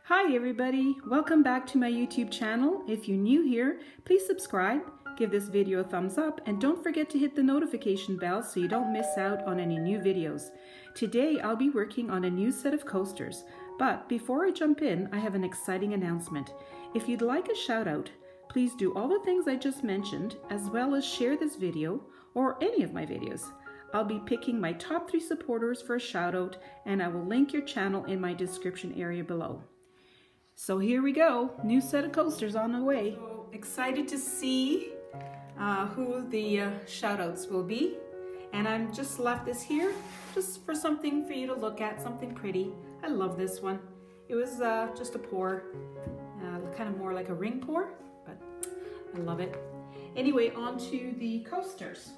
Hi everybody, welcome back to my YouTube channel. If you're new here, please subscribe, give this video a thumbs up, and don't forget to hit the notification bell so you don't miss out on any new videos. Today I'll be working on a new set of coasters, but before I jump in, I have an exciting announcement. If you'd like a shout out, please do all the things I just mentioned, as well as share this video or any of my videos. I'll be picking my top 3 supporters for a shout out, and I will link your channel in my description area below. So here we go, new set of coasters on the way. So excited to see who the shout outs will be. And I'm just left this here just for something for you to look at, something pretty. I love this one. It was just a pour, kind of more like a ring pour, but I love it. Anyway, on to the coasters.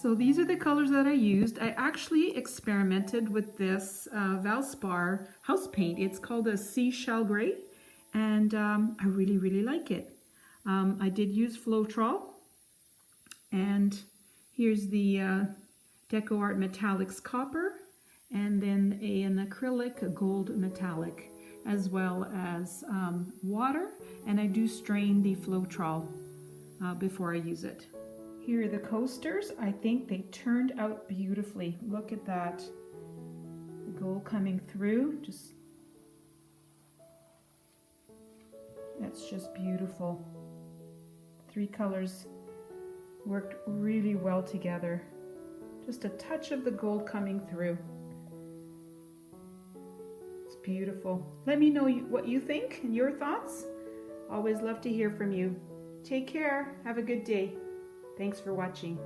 So these are the colors that I used. I actually experimented with this Valspar house paint. It's called a seashell gray, and I really like it. I did use Floetrol, and Here's the Deco Art Metallics copper, and then an acrylic gold metallic, as well as water, and I do strain the Floetrol before I use it. Here are the coasters. I think they turned out beautifully. Look at that. The gold coming through, that's just beautiful. 3 colors worked really well together. Just a touch of the gold coming through. It's beautiful. Let me know what you think and your thoughts. Always love to hear from you. Take care. Have a good day. Thanks for watching.